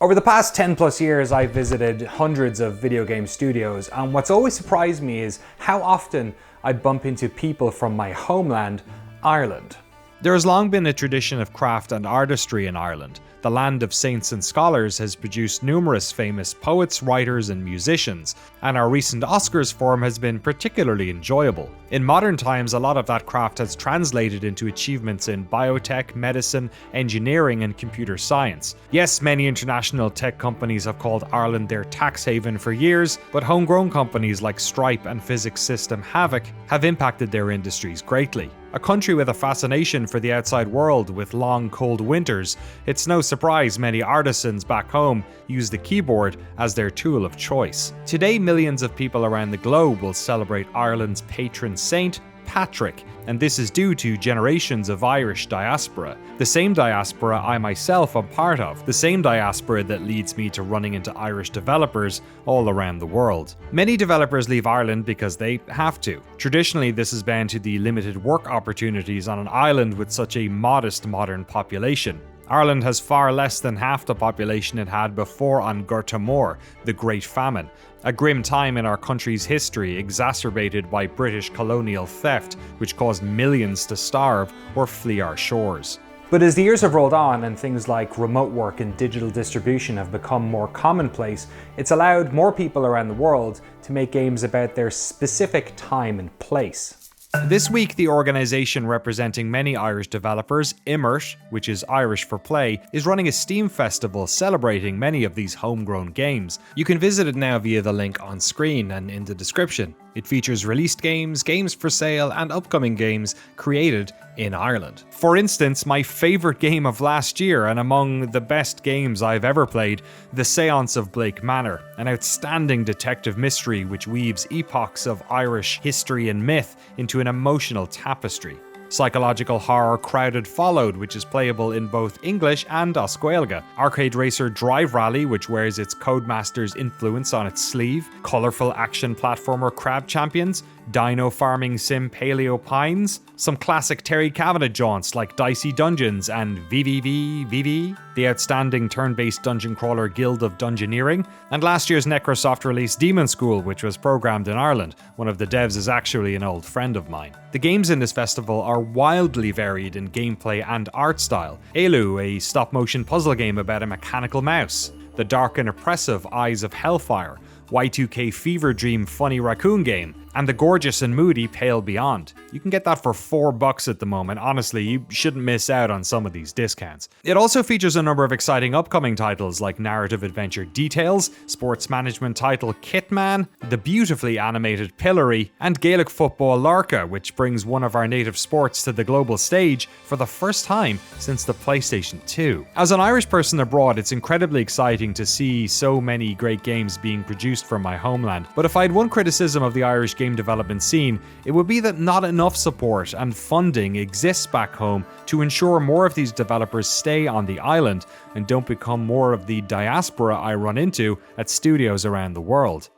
Over the past 10 plus years, I've visited hundreds of video game studios, and what's always surprised me is how often I bump into people from my homeland, Ireland. There has long been a tradition of craft and artistry in Ireland. The land of saints and scholars has produced numerous famous poets, writers, and musicians, and our recent Oscars form has been particularly enjoyable. In modern times, a lot of that craft has translated into achievements in biotech, medicine, engineering, and computer science. Yes, many international tech companies have called Ireland their tax haven for years, but homegrown companies like Stripe and Physics System Havoc have impacted their industries greatly. A country with a fascination for the outside world with long, cold winters, it's no surprise many artisans back home use the keyboard as their tool of choice. Today, millions of people around the globe will celebrate Ireland's patron saint, Patrick, and this is due to generations of Irish diaspora. The same diaspora I myself am part of, the same diaspora that leads me to running into Irish developers all around the world. Many developers leave Ireland because they have to. Traditionally, this is bound to the limited work opportunities on an island with such a modest modern population. Ireland has far less than half the population it had before An Gorta Mór, the Great Famine, a grim time in our country's history exacerbated by British colonial theft, which caused millions to starve or flee our shores. But as the years have rolled on and things like remote work and digital distribution have become more commonplace, it's allowed more people around the world to make games about their specific time and place. This week, the organisation representing many Irish developers, Immert, which is Irish for Play, is running a Steam festival celebrating many of these homegrown games. You can visit it now via the link on screen and in the description. It features released games, games for sale, and upcoming games created in Ireland. For instance, my favourite game of last year, and among the best games I've ever played, The Seance of Blake Manor, an outstanding detective mystery which weaves epochs of Irish history and myth into an emotional tapestry. Psychological horror Crowded followed, which is playable in both English and Oscuelga. Arcade racer Drive Rally, which wears its Codemaster's influence on its sleeve. Colourful action platformer Crab Champions. Dino farming sim Paleo Pines. Some classic Terry Kavanagh jaunts like Dicey Dungeons and VVVVV. The outstanding turn-based dungeon crawler Guild of Dungeoneering. And last year's Necrosoft release Demon School, which was programmed in Ireland. One of the devs is actually an old friend of mine. The games in this festival are wildly varied in gameplay and art style. Elu, a stop-motion puzzle game about a mechanical mouse. The dark and oppressive Eyes of Hellfire. Y2K Fever Dream funny raccoon game, and the gorgeous and moody Pale Beyond. You can get that for $4 at the moment. Honestly, you shouldn't miss out on some of these discounts. It also features a number of exciting upcoming titles like narrative adventure Details, sports management title Kitman, the beautifully animated Pillory, and Gaelic football Larka, which brings one of our native sports to the global stage for the first time since the PlayStation 2. As an Irish person abroad, it's incredibly exciting to see so many great games being produced from my homeland. But if I had one criticism of the Irish game development scene, it would be that not enough support and funding exists back home to ensure more of these developers stay on the island and don't become more of the diaspora I run into at studios around the world.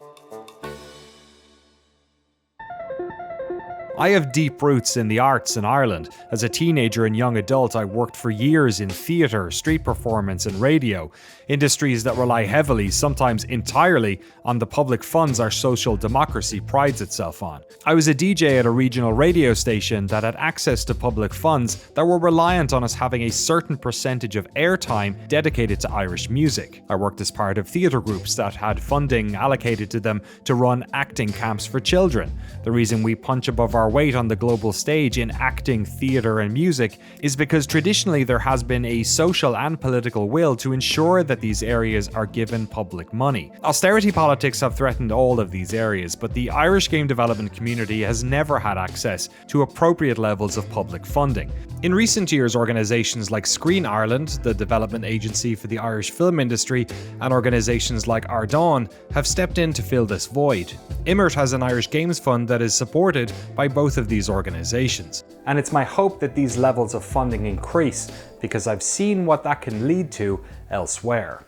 I have deep roots in the arts in Ireland. As a teenager and young adult, I worked for years in theatre, street performance, and radio, industries that rely heavily, sometimes entirely, on the public funds our social democracy prides itself on. I was a DJ at a regional radio station that had access to public funds that were reliant on us having a certain percentage of airtime dedicated to Irish music. I worked as part of theatre groups that had funding allocated to them to run acting camps for children. The reason we punch above our weight on the global stage in acting, theatre, and music is because traditionally there has been a social and political will to ensure that these areas are given public money. Austerity politics have threatened all of these areas, but the Irish game development community has never had access to appropriate levels of public funding. In recent years, organisations like Screen Ireland, the development agency for the Irish film industry, and organisations like Ardán have stepped in to fill this void. Immert has an Irish Games Fund that is supported by both of these organisations. And it's my hope that these levels of funding increase, because I've seen what that can lead to elsewhere.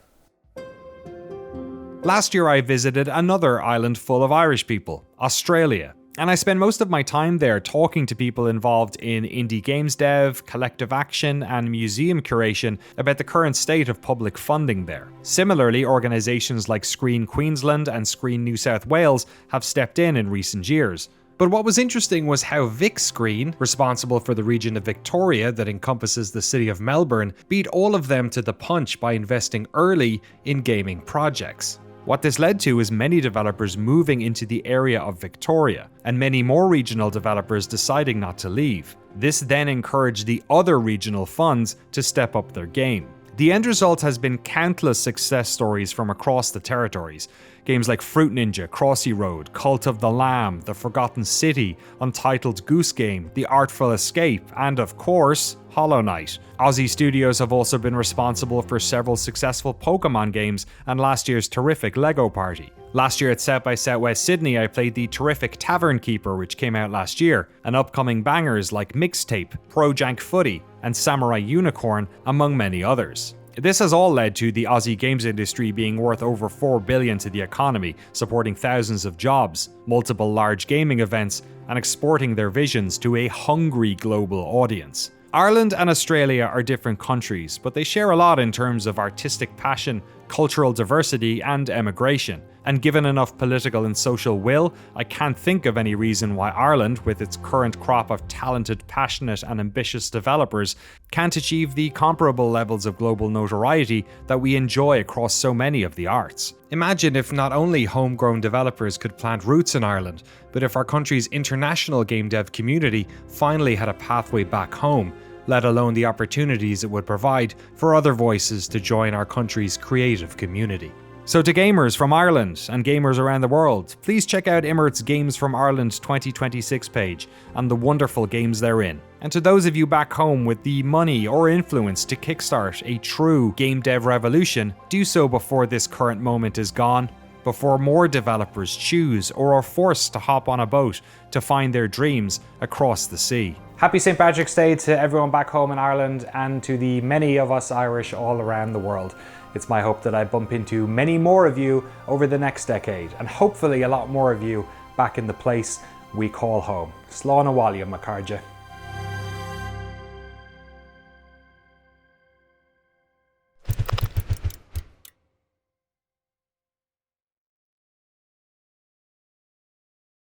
Last year I visited another island full of Irish people, Australia. And I spend most of my time there talking to people involved in indie games dev, collective action, and museum curation about the current state of public funding there. Similarly, organisations like Screen Queensland and Screen New South Wales have stepped in recent years. But what was interesting was how Vic Screen, responsible for the region of Victoria that encompasses the city of Melbourne, beat all of them to the punch by investing early in gaming projects. What this led to is many developers moving into the area of Victoria, and many more regional developers deciding not to leave. This then encouraged the other regional funds to step up their game. The end result has been countless success stories from across the territories. Games like Fruit Ninja, Crossy Road, Cult of the Lamb, The Forgotten City, Untitled Goose Game, The Artful Escape, and of course, Hollow Knight. Aussie studios have also been responsible for several successful Pokemon games and last year's terrific Lego Party. Last year at South by Southwest Sydney, I played the terrific Tavern Keeper, which came out last year, and upcoming bangers like Mixtape, Pro Jank Footy, and Samurai Unicorn, among many others. This has all led to the Aussie games industry being worth over $4 billion to the economy, supporting thousands of jobs, multiple large gaming events, and exporting their visions to a hungry global audience. Ireland and Australia are different countries, but they share a lot in terms of artistic passion, cultural diversity, and emigration. And given enough political and social will, I can't think of any reason why Ireland, with its current crop of talented, passionate, and ambitious developers, can't achieve the comparable levels of global notoriety that we enjoy across so many of the arts. Imagine if not only homegrown developers could plant roots in Ireland, but if our country's international game dev community finally had a pathway back home, let alone the opportunities it would provide for other voices to join our country's creative community. So to gamers from Ireland and gamers around the world, please check out Immort's Games from Ireland 2026 page and the wonderful games therein. And to those of you back home with the money or influence to kickstart a true game dev revolution, do so before this current moment is gone, before more developers choose or are forced to hop on a boat to find their dreams across the sea. Happy St. Patrick's Day to everyone back home in Ireland and to the many of us Irish all around the world. It's my hope that I bump into many more of you over the next decade, and hopefully a lot more of you back in the place we call home. Slán a bhaile, Macarja.